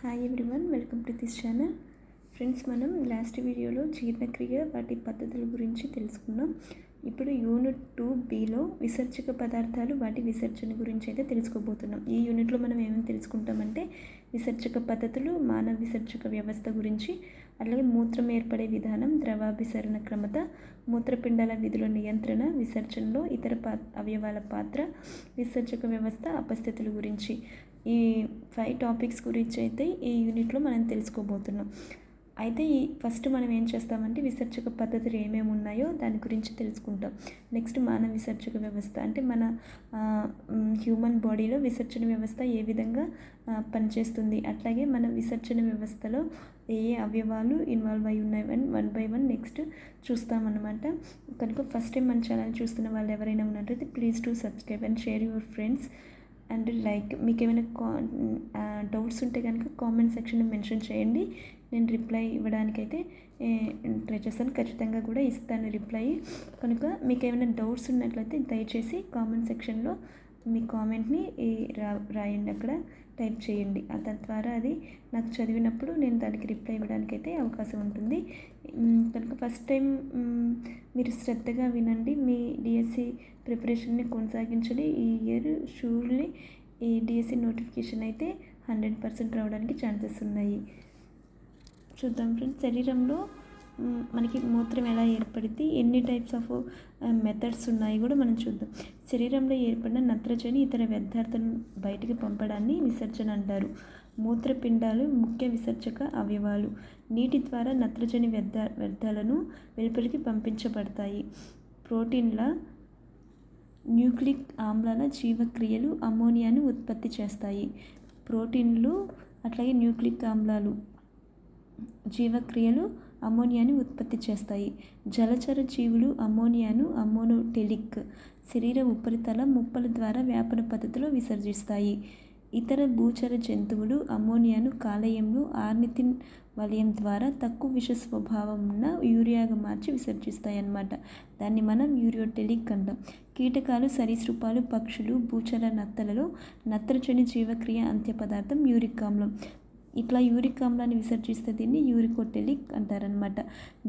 Hi everyone, welcome to this channel. Friends, మనం last వీడియోలో జీర్ణక్రియ వాటి పద్ధతుల గురించి తెలుసుకున్నాం. ఇప్పుడు యూనిట్ 2Bలో విసర్జక పదార్థాలు వాటి విసర్జన గురించి అయితే తెలుసుకోబోతున్నాం. ఈ యూనిట్లో మనం ఏమేమి తెలుసుకుంటామంటే విసర్జక పద్ధతులు, మానవ విసర్జక వ్యవస్థ గురించి, అలాగే మూత్రం ఏర్పడే విధానం, ద్రవాభిసరణ క్రమత, మూత్రపిండాల విధుల నియంత్రణ, విసర్జనలో ఇతర అవయవాల పాత్ర, విసర్జక వ్యవస్థ అపస్థితుల గురించి, ఈ 5 టాపిక్స్ గురించి అయితే ఈ యూనిట్లో మనం తెలుసుకోబోతున్నాం. అయితే ఫస్ట్ మనం ఏం చేస్తామంటే విసర్జక పద్ధతులు ఏమేమి ఉన్నాయో దాని గురించి తెలుసుకుంటాం. నెక్స్ట్ మానవ విసర్జక వ్యవస్థ అంటే మన హ్యూమన్ బాడీలో విసర్జన వ్యవస్థ ఏ విధంగా పనిచేస్తుంది, అట్లాగే మన విసర్జన వ్యవస్థలో ఏ అవయవాలు ఇన్వాల్వ్ అయి ఉన్నాయి అని 1 by 1 నెక్స్ట్ చూస్తామన్నమాట. కనుక ఫస్ట్ టైం మన ఛానల్ చూస్తున్న వాళ్ళు ఎవరైనా ఉన్నట్లయితే please to subscribe and share your friends and like. మీకు ఏమైనా డౌట్స్ ఉంటే కనుక కామెంట్ సెక్షన్లో మెన్షన్ చేయండి. నేను రిప్లై ఇవ్వడానికైతే ట్రై చేస్తాను, ఖచ్చితంగా కూడా ఇస్తాను రిప్లై. కనుక మీకు ఏమైనా డౌట్స్ ఉన్నట్లయితే దయచేసి కామెంట్ సెక్షన్లో మీ కామెంట్ని రాయండి, అక్కడ టైప్ చేయండి. తద్వారా అది నాకు చదివినప్పుడు నేను దానికి రిప్లై ఇవ్వడానికైతే అవకాశం ఉంటుంది. కనుక ఫస్ట్ టైం మీరు శ్రద్ధగా వినండి, మీ డిఎస్సి ప్రిపరేషన్ని కొనసాగించండి. ఈ ఇయర్ షూర్లీ ఈ డిఎస్సి నోటిఫికేషన్ అయితే 100% రావడానికి ఛాన్సెస్ ఉన్నాయి. చూద్దాం ఫ్రెండ్స్, శరీరంలో మనకి మూత్రం ఎలా ఏర్పడింది, ఎన్ని టైప్స్ ఆఫ్ మెథడ్స్ ఉన్నాయి కూడా మనం చూద్దాం. శరీరంలో ఏర్పడిన నత్రజని ఇతర వ్యర్థాలను బయటికి పంపడాన్ని విసర్జన అంటారు. మూత్రపిండాలు ముఖ్య విసర్జక అవయవాలు. నీటి ద్వారా నత్రజని వ్యర్థాలను వెలుపలికి పంపించబడతాయి. ప్రోటీన్ల, న్యూక్లిక్ ఆమ్లాల జీవక్రియలు అమ్మోనియాను ఉత్పత్తి చేస్తాయి. ప్రోటీన్లు అట్లాగే న్యూక్లిక్ ఆమ్లాలు జీవక్రియలు అమ్మోనియాను ఉత్పత్తి చేస్తాయి. జలచర జీవులు అమ్మోనియాను అమ్మోనోటెలిక్ శరీర ఉపరితల ముప్పల ద్వారా వ్యాపన పద్ధతిలో విసర్జిస్తాయి. ఇతర భూచర జంతువులు అమ్మోనియాను కాలేయంలో ఆర్నిథిన్ వలయం ద్వారా తక్కువ విష స్వభావం ఉన్న యూరియాగా మార్చి విసర్జిస్తాయి అన్నమాట. దాన్ని మనం యూరియోటెలిక్ అంటాం. కీటకాలు, సరీసృపాలు, పక్షులు, భూచర నత్తలలో నత్రజని జీవక్రియ అంత్య పదార్థం యూరిక్ ఆమ్లం. ఇట్లా యూరిక్ ఆమ్లాన్ని విసర్జిస్తే దీన్ని యూరికోటెలిక్ అంటారనమాట.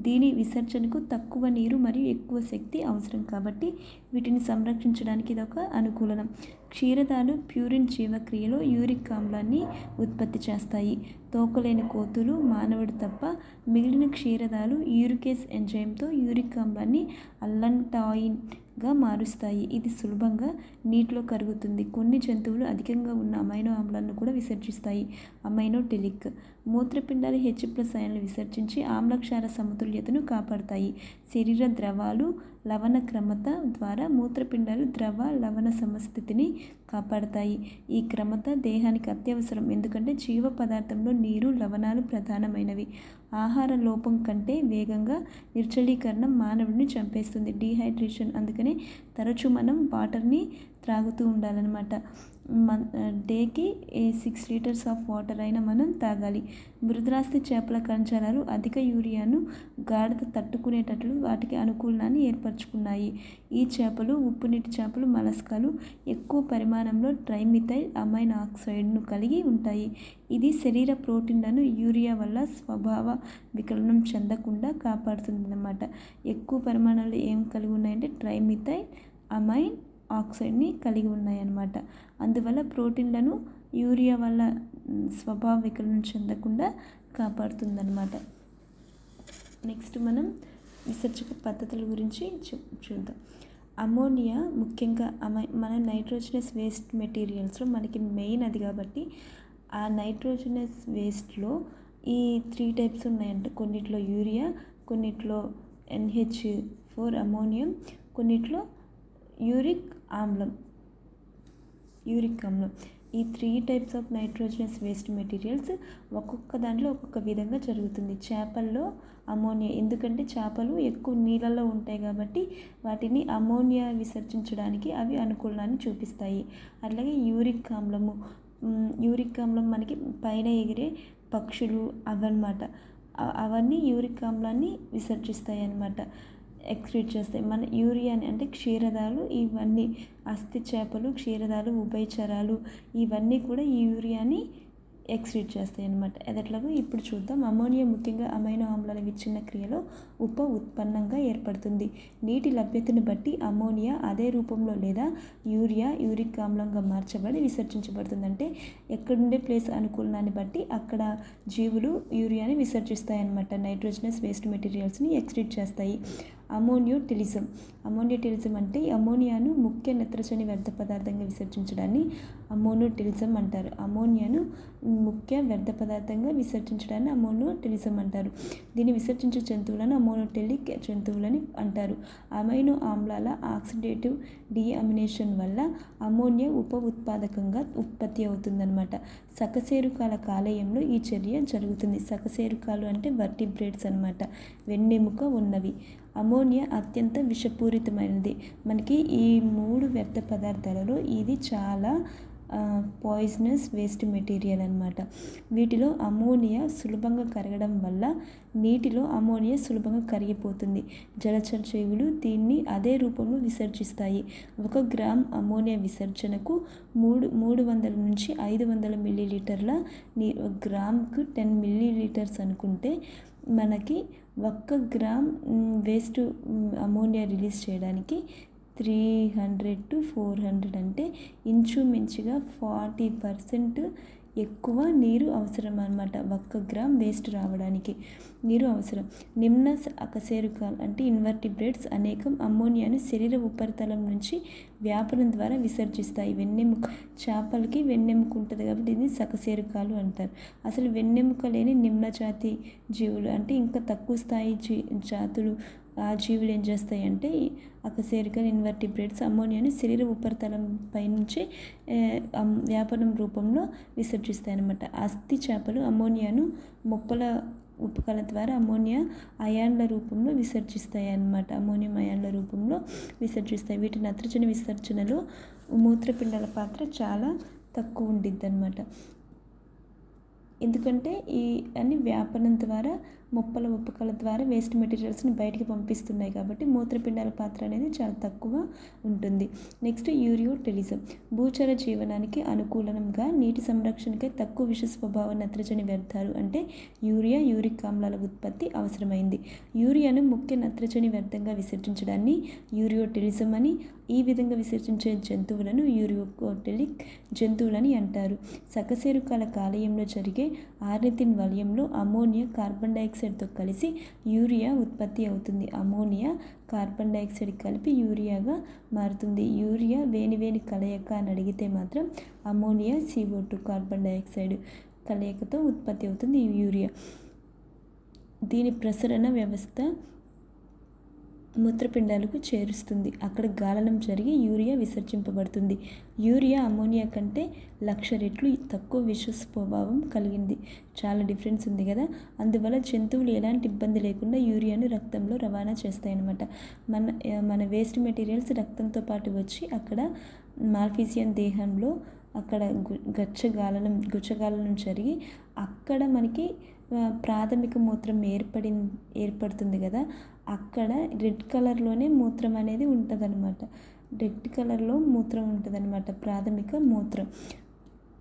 దీని విసర్జనకు తక్కువ నీరు మరియు ఎక్కువ శక్తి అవసరం కాబట్టి వీటిని సంరక్షించడానికి ఇదొక అనుకూలనం. క్షీరదాలు ప్యూరిన్ జీవక్రియలో యూరిక్ ఆమ్లాన్ని ఉత్పత్తి చేస్తాయి. తోకలేని కోతులు, మానవుడు తప్ప మిగిలిన క్షీరదాలు యూరికేస్ ఎంజైమ్తో యూరిక్ ఆమ్లాన్ని అల్లంటాయిన్గా మారుస్తాయి. ఇది సులభంగా నీటిలో కరుగుతుంది. కొన్ని జంతువులు అధికంగా ఉన్న అమైనో ఆమ్లాలను కూడా విసర్జిస్తాయి. అమైనోటెలిక్. మూత్రపిండాలు H+ అయాన్లు విసర్జించి ఆమ్లక్షార సమతుల్యతను కాపాడతాయి. శరీర ద్రవాలు లవణ క్రమత ద్వారా మూత్రపిండాలు ద్రవ లవణ సమస్థితిని కాపాడతాయి. ఈ క్రమత దేహానికి అత్యవసరం, ఎందుకంటే జీవ పదార్థంలో నీరు, లవణాలు ప్రధానమైనవి. ఆహార లోపం కంటే వేగంగా నిర్జలీకరణం మానవుడిని చంపేస్తుంది, డీహైడ్రేషన్. అందుకనే తరచూ మనం వాటర్ని త్రాగుతూ ఉండాలన్నమాట. డేకి 6 లీటర్స్ ఆఫ్ వాటర్ అయినా మనం తాగాలి. మృదులాస్థి చేపల కణజాలాలు అధిక యూరియాను గాఢత తట్టుకునేటట్లు వాటికి అనుకూలనాన్ని ఏర్పరచుకున్నాయి. ఈ చేపలు, ఉప్పునీటి చేపలు, మలస్కాలు ఎక్కువ పరిమాణంలో ట్రైమిథైల్ అమైన్ ఆక్సైడ్ను కలిగి ఉంటాయి. ఇది శరీర ప్రోటీన్లను యూరియా వల్ల స్వభావ వికలనం చెందకుండా కాపాడుతుందన్నమాట. ఎక్కువ పరిమాణంలో ఏం కలిగి ఉన్నాయంటే ట్రైమిథైల్ అమైన్ ఆక్సైడ్ని కలిగి ఉన్నాయన్నమాట. అందువల్ల ప్రోటీన్లను యూరియా వల్ల స్వభావ వికలనం చెందకుండా కాపాడుతుందన్నమాట. నెక్స్ట్ మనం విసర్జక పద్ధతుల గురించి చూద్దాం. అమోనియా ముఖ్యంగా మన నైట్రోజనస్ వేస్ట్ మెటీరియల్స్లో మనకి మెయిన్ అది కాబట్టి ఆ నైట్రోజనస్ వేస్ట్లో ఈ 3 టైప్స్ ఉన్నాయంట. కొన్నిట్లో యూరియా, కొన్నిట్లో NH4 అమోనియం, కొన్నిట్లో యూరిక్ ఆమ్లం. ఈ 3 types of nitrogenous waste materials ఒక్కొక్క దాంట్లో ఒక్కొక్క విధంగా జరుగుతుంది. చేపల్లో అమోనియా, ఎందుకంటే చేపలు ఎక్కువ నీళ్ళల్లో ఉంటాయి కాబట్టి వాటిని అమోనియా విసర్జించడానికి అవి అనుకూలాన్ని చూపిస్తాయి. అట్లాగే యూరిక్ ఆమ్లం మనకి పైన ఎగిరే పక్షులు అవన్నమాట. అవన్నీ యూరిక్ ఆమ్లాన్ని విసర్జిస్తాయి అన్నమాట, ఎక్స్క్రీట్ చేస్తాయి. మన యూరియాని అంటే క్షీరదాలు, ఇవన్నీ అస్థి చేపలు, క్షీరదాలు, ఉభయచరాలు ఇవన్నీ కూడా ఈ యూరియాని ఎక్స్క్రీట్ చేస్తాయి అన్నమాట. ఎదట్లాగో ఇప్పుడు చూద్దాం. అమోనియా ముఖ్యంగా అమైనో ఆమ్లాల విచ్ఛిన్న క్రియలో ఉప ఉత్పన్నంగా ఏర్పడుతుంది. నీటి లభ్యతను బట్టి అమోనియా అదే రూపంలో లేదా యూరియా, యూరిక్ ఆమ్లంగా మార్చబడి విసర్జించబడుతుంది. అంటే ఎక్కడుండే ప్లేస్ అనుకూలనాన్ని బట్టి అక్కడ జీవులు యూరియాని విసర్జిస్తాయన్నమాట. నైట్రోజనస్ వేస్ట్ మెటీరియల్స్ని ఎక్స్క్రీట్ చేస్తాయి. అమోనియోటెలిజం అంటే అమోనియాను ముఖ్య నత్రజని వ్యర్థ పదార్థంగా విసర్జించడాన్ని అమోనోటెలిజం అంటారు. అమోనియాను ముఖ్య వ్యర్థ పదార్థంగా విసర్జించడాన్ని అమోనోటెలిజం అంటారు. దీన్ని విసర్జించే జంతువులను అమోనోటెలిక్ జంతువులని అంటారు. అమైనో ఆమ్లాల ఆక్సిడేటివ్ డీఅమినేషన్ వల్ల అమోనియా ఉప ఉత్పాదకంగా ఉత్పత్తి అవుతుందన్నమాట. సకశేరుకాల కాలేయంలో ఈ చర్య జరుగుతుంది. సకశేరుకాలు అంటే వర్టిబ్రేట్స్ అన్నమాట, వెన్నెముక ఉన్నవి. అమోనియా అత్యంత విషపూరితమైనది. మనకి ఈ 3 వ్యర్థ పదార్థాలలో ఇది చాలా పాయిజనస్ వేస్ట్ మెటీరియల్ అన్నమాట. వీటిలో అమోనియా సులభంగా కరగడం వల్ల నీటిలో అమోనియా సులభంగా కరిగిపోతుంది. జలచర జీవులు దీన్ని అదే రూపంలో విసర్జిస్తాయి. 1 గ్రామ్ అమోనియా విసర్జనకు 300 నుంచి 500 మిల్లీలీటర్ల గ్రామ్కు 10 మిల్లీలీటర్స్ అనుకుంటే మనకి 1 గ్రామ్ వేస్ట్ అమోనియా రిలీజ్ చేయడానికి 300 to 400 అంటే ఇంచుమించుగా 40% ఎక్కువ నీరు అవసరం అన్నమాట. 1 గ్రామ్ వేస్ట్ రావడానికి నీరు అవసరం. నిమ్న అకశేరుకాలు అంటే ఇన్వర్టిబ్రేట్స్ అనేకం అమోనియాను శరీర ఉపరితలం నుంచి వ్యాపనం ద్వారా విసర్జిస్తాయి. వెన్నెముక చేపలకి వెన్నెముక ఉంటుంది కాబట్టి దీన్ని సకశేరుకాలు అంటారు. అసలు వెన్నెముక లేని నిమ్న జాతి జీవులు అంటే ఇంకా తక్కువ స్థాయి జాతులు ఆ జీవులు ఏం చేస్తాయంటే అకశేరుకలు ఇన్వర్టిబ్రేట్స్ అమోనియాను శరీర ఉపరితలం పైనుంచి వ్యాపనం రూపంలో విసర్జిస్తాయి అన్నమాట. అస్థి చేపలు అమోనియాను మొప్పల ఉపకల ద్వారా అమోనియా అయాన్ల రూపంలో విసర్జిస్తాయి అన్నమాట. అమోనియం అయాన్ల రూపంలో విసర్జిస్తాయి. వీటి నత్రజని విసర్జనలో మూత్రపిండాల పాత్ర చాలా తక్కువ ఉండిద్ది అన్నమాట. ఎందుకంటే ఈ అన్ని వ్యాపనం ద్వారా మొప్పల ఉపకల ద్వారా వేస్ట్ మెటీరియల్స్ని బయటికి పంపిస్తున్నాయి కాబట్టి మూత్రపిండాల పాత్ర అనేది చాలా తక్కువ ఉంటుంది. నెక్స్ట్ యూరియోటెలిజం. భూచర జీవనానికి అనుకూలంగా నీటి సంరక్షణకై తక్కువ విష స్వభావ నత్రజని వ్యర్థాలు అంటే యూరియా, యూరిక్ ఆమ్లాల ఉత్పత్తి అవసరమైంది. యూరియాను ముఖ్య నత్రజని వ్యర్థంగా విసర్జించడాన్ని యూరియోటెలిజం అని, ఈ విధంగా విసర్జించే జంతువులను యూరియోటెలిక్ జంతువులని అంటారు. సకశేరుకాల కాలేయంలో జరిగే ఆర్నిథిన్ వలయంలో అమోనియా కార్బన్ డైఆక్సైడ్తో కలిసి యూరియా ఉత్పత్తి అవుతుంది. అమోనియా కార్బన్ డైఆక్సైడ్ కలిపి యూరియాగా మారుతుంది. యూరియా వేనివేని కలయిక అని అడిగితే మాత్రం అమోనియా CO2 కార్బన్ డైఆక్సైడ్ కలయికతో ఉత్పత్తి అవుతుంది ఈ యూరియా. దీని ప్రసరణ వ్యవస్థ మూత్రపిండాలకు చేరుస్తుంది. అక్కడ గాలనం జరిగి యూరియా విసర్జింపబడుతుంది. యూరియా అమోనియా కంటే 1,00,000 రెట్లు తక్కువ విష స్వభావం కలిగింది. చాలా డిఫరెన్స్ ఉంది కదా. అందువల్ల జంతువులు ఎలాంటి ఇబ్బంది లేకుండా యూరియాను రక్తంలో రవాణా చేస్తాయన్నమాట. మన వేస్ట్ మెటీరియల్స్ రక్తంతో పాటు వచ్చి అక్కడ మాల్ఫీసియన్ దేహంలో అక్కడ గుచ్చగాలనం జరిగి అక్కడ మనకి ప్రాథమిక మూత్రం ఏర్పడుతుంది కదా. అక్కడ రెడ్ కలర్లోనే మూత్రం అనేది ఉంటుందన్నమాట. రెడ్ కలర్లో మూత్రం ఉంటుందన్నమాట, ప్రాథమిక మూత్రం.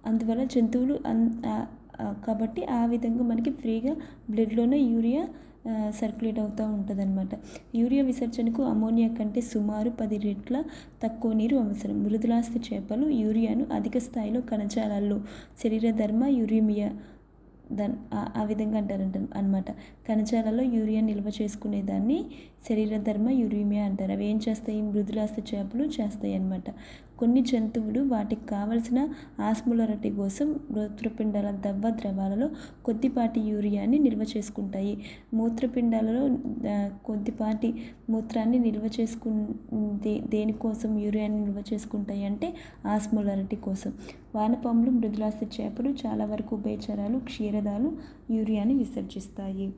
అందువల్ల జంతువులు కాబట్టి ఆ విధంగా మనకి ఫ్రీగా బ్లడ్లోనే యూరియా సర్క్యులేట్ అవుతూ ఉంటుందన్నమాట. యూరియా విసర్జనకు అమోనియా కంటే సుమారు 10 రెట్ల తక్కువ నీరు అవసరం. మృదులాస్థి చేపలు యూరియాను అధిక స్థాయిలో కణజాలాల్లో శరీరధర్మ యూరేమియా ఆ విధంగా అంటారంట అనమాట. కణజాలలో యూరియా నిల్వ చేసుకునేదాన్ని శరీరధర్మ యూరేమియా అంటారు. అవి ఏం చేస్తాయి? మృదులాస్థి చేపలు చేస్తాయి అన్నమాట. కొన్ని జంతువులు వాటికి కావలసిన ఆస్మోలారిటీ కోసం మూత్రపిండాల దవ్వ ద్రవాలలో కొద్దిపాటి యూరియాని నిల్వ చేసుకుంటాయి. మూత్రపిండాలలో కొద్దిపాటి మూత్రాన్ని నిల్వ దేనికోసం యూరియాని నిల్వ చేసుకుంటాయి అంటే ఆస్మోలారిటీ కోసం. వానపాములు, మృదులాస్థి చేపలు, చాలా వరకు ఉభయచరాలు, క్షీరదాలు యూరియాని విసర్జిస్తాయి.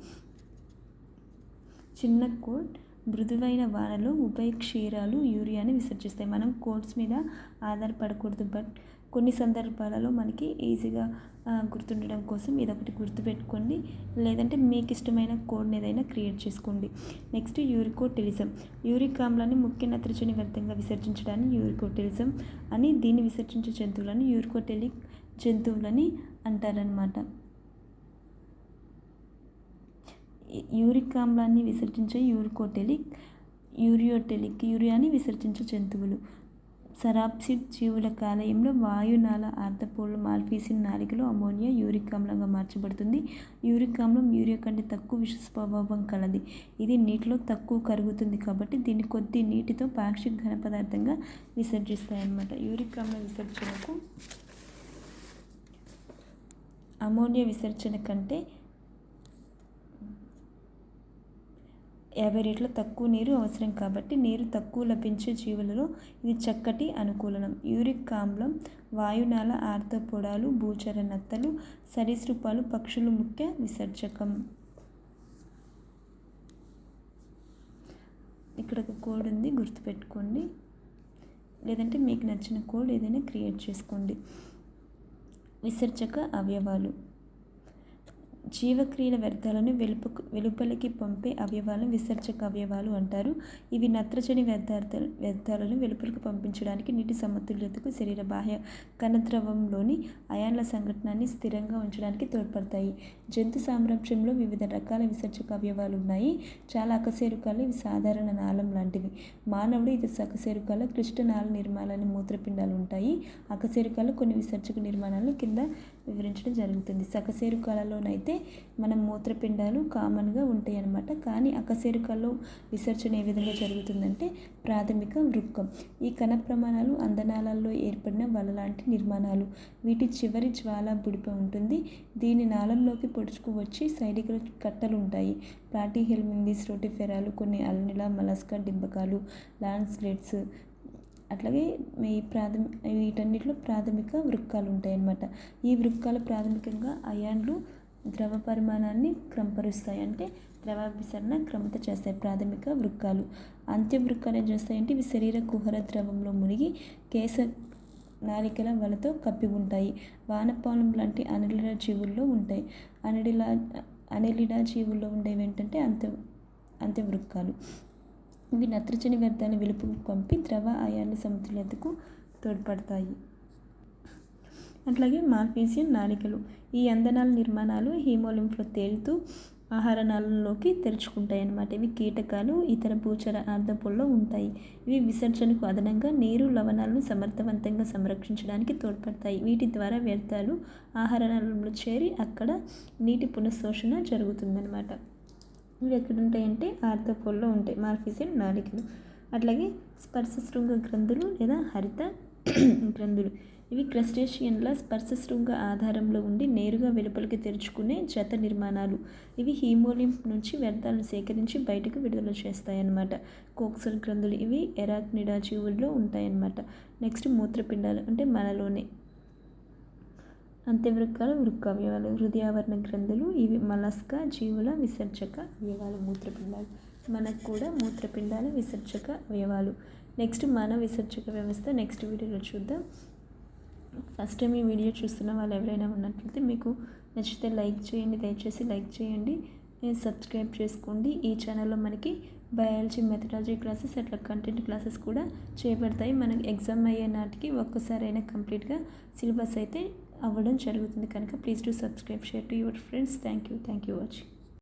చిన్న కోట్. మృదువైన వానలో ఉభయ క్షీరాలు యూరియాని విసర్జిస్తాయి. మనం కోట్స్ మీద ఆధారపడకూడదు, బట్ కొన్ని సందర్భాలలో మనకి ఈజీగా గుర్తుండడం కోసం ఇదొకటి గుర్తుపెట్టుకోండి, లేదంటే మీకు ఇష్టమైన కోడ్ని ఏదైనా క్రియేట్ చేసుకోండి. నెక్స్ట్ యూరికోటెలిజం. యూరిక్ ఆమ్లాన్ని ముఖ్య నత్రజని వ్యర్థంగా విసర్జించడాన్ని యూరికోటెలిజం అని, దీన్ని విసర్జించే జంతువులను యూరికోటెలిక్ జంతువులని అంటారనమాట. యూరిక్ ఆమ్లాన్ని విసర్జించే యూరికోటెలిక్, యూరియాని విసర్జించే జంతువులు. సరాప్సిడ్ జీవుల కాలేయంలో వాయునాళ ఆర్తోపోడ్ల మాల్పీసియన్ నాళికలో అమోనియా యూరిక్ ఆమ్లంగా మార్చబడుతుంది. యూరిక్ ఆమ్లం యూరియా కంటే తక్కువ విష స్వభావం కలది. ఇది నీటిలో తక్కువ కరుగుతుంది కాబట్టి దీన్ని కొద్ది నీటితో పాక్షిక ఘన పదార్థంగా విసర్జిస్తాయన్నమాట. యూరిక్ ఆమ్ల విసర్జనకు అమోనియా విసర్జన కంటే 50 రెట్ల తక్కువ నీరు అవసరం కాబట్టి నీరు తక్కువ లభించే జీవులలో ఇది చక్కటి అనుకూలనం. యూరిక్ ఆమ్లం వాయునాళ ఆర్తోపోడాలు, భూచర నత్తలు, సరీసృపాలు, పక్షులు ముఖ్య విసర్జకం. ఇక్కడ ఒక కోడ్ ఉంది, గుర్తుపెట్టుకోండి, లేదంటే మీకు నచ్చిన కోడ్ ఏదైనా క్రియేట్ చేసుకోండి. విసర్జక అవయవాలు. జీవక్రియల వ్యర్థాలను వెలుపలికి పంపే అవయవాలను విసర్జక అవయవాలు అంటారు. ఇవి నత్రజని వ్యర్థాలను వెలుపలికి పంపించడానికి, నీటి సమతుల్యతకు, శరీర బాహ్య కణద్రవంలోని అయాన్ల సంఘటనాన్ని స్థిరంగా ఉంచడానికి తోడ్పడతాయి. జంతు సామ్రాజ్యంలో వివిధ రకాల విసర్జక అవయవాలు ఉన్నాయి. చాలా అకశేరుకాలు ఇవి సాధారణ నాళం లాంటివి. మానవుడు ఇది అకశేరుకాల క్లిష్ట నాళ నిర్మాణాన్ని మూత్రపిండాలు ఉంటాయి. అకశేరుకాలు కొన్ని విసర్జక నిర్మాణాలను కింద వివరించడం జరుగుతుంది. సకశేరుకాలలోనైతే మనం మూత్రపిండాలు కామన్గా ఉంటాయి అన్నమాట. కానీ అకశేరుకాల్లో విసర్జన ఏ విధంగా జరుగుతుందంటే ప్రాథమిక వృక్కం. ఈ కణ ప్రమాణాలు అందనాళాల్లో ఏర్పడిన వలలాంటి నిర్మాణాలు. వీటి చివరి జ్వాలా బుడిప ఉంటుంది. దీని నాళంలోకి పొడుచుకు వచ్చి సైడికల కట్టలు ఉంటాయి. ప్లాటీహెల్మింథీస్, రోటిఫెరాలు, కొన్ని అల్నిలా, మలస్కా, డింబకాలు, లాన్స్లెట్స్, అట్లాగే వీటన్నిటిలో ప్రాథమిక వృక్కాలు ఉంటాయన్నమాట. ఈ వృక్కాలు ప్రాథమికంగా అయాన్లు ద్రవ పరిమాణాన్ని క్రమపరుస్తాయి, అంటే ద్రవాభిసరణ క్రమత చేస్తాయి ప్రాథమిక వృక్కాలు. అంత్యవృక్కాలు ఏం చేస్తాయంటే ఇవి శరీర కుహర ద్రవంలో మునిగి కేశ నాళికల వలతో కప్పి ఉంటాయి. వానపాములం లాంటి అనెలిడా జీవుల్లో ఉంటాయి. అనెలిడా జీవుల్లో ఉండేవి ఏంటంటే అంత్యవృక్కాలు. ఇవి నత్రజని వ్యర్థాలను వెలుపుకు పంపి ద్రవ అయాన్ల సమతుల్యతకు తోడ్పడతాయి. అట్లాగే మాల్పీసియన్ నాళికలు. ఈ అందనాల నిర్మాణాలు హీమోలింఫ్లో తేలుతూ ఆహార నాళంలోకి తెరుచుకుంటాయి అన్నమాట. ఇవి కీటకాలు, ఇతర భూచర ఆర్తోపోడ్లో ఉంటాయి. ఇవి విసర్జనకు అదనంగా నీరు, లవణాలను సమర్థవంతంగా సంరక్షించడానికి తోడ్పడతాయి. వీటి ద్వారా వ్యర్థాలు ఆహార నాళంలో చేరి అక్కడ నీటి పునఃశోషణ జరుగుతుందన్నమాట. ఇవి ఎక్కడ ఉంటాయంటే ఆర్తోపోడ్లో ఉంటాయి మాల్పీసియన్ నాళికలు. అట్లాగే స్పర్శశృంగ గ్రంథులు లేదా హరిత గ్రంథులు. ఇవి క్రస్టేషియన్ల స్పర్శశృంగ ఆధారంలో ఉండి నేరుగా వెలుపలికి తెరుచుకునే జత నిర్మాణాలు. ఇవి హీమోలింఫ్ నుంచి వ్యర్థాలను సేకరించి బయటకు విడుదల చేస్తాయన్నమాట. కోక్సల్ గ్రంథులు. ఇవి ఎరాక్నిడా జీవుల్లో ఉంటాయన్నమాట. నెక్స్ట్ మూత్రపిండాలు, అంటే మనలోనే. అంత్యవృక్కాలు, వృక్కావయవాలు. హృదయావరణ గ్రంథులు. ఇవి మలస్కా జీవుల విసర్జక అవయవాలు, మూత్రపిండాలు. మనకు కూడా మూత్రపిండాలు విసర్జక అవయవాలు. నెక్స్ట్ మన విసర్జక వ్యవస్థ నెక్స్ట్ వీడియోలో చూద్దాం. ఫస్ట్ టైం ఈ వీడియో చూస్తున్న వాళ్ళు ఎవరైనా ఉన్నట్లయితే మీకు నచ్చితే లైక్ చేయండి, దయచేసి లైక్ చేయండి, సబ్స్క్రైబ్ చేసుకోండి. ఈ ఛానల్లో మనకి బయాలజీ, మెథడాలజీ క్లాసెస్, అట్లా కంటెంట్ క్లాసెస్ కూడా చేయబడతాయి. మనకి ఎగ్జామ్ అయ్యే నాటికి ఒక్కసారైనా కంప్లీట్గా సిలబస్ అయితే అవ్వడం జరుగుతుంది కనుక please do subscribe, share to your friends. Thank you watching.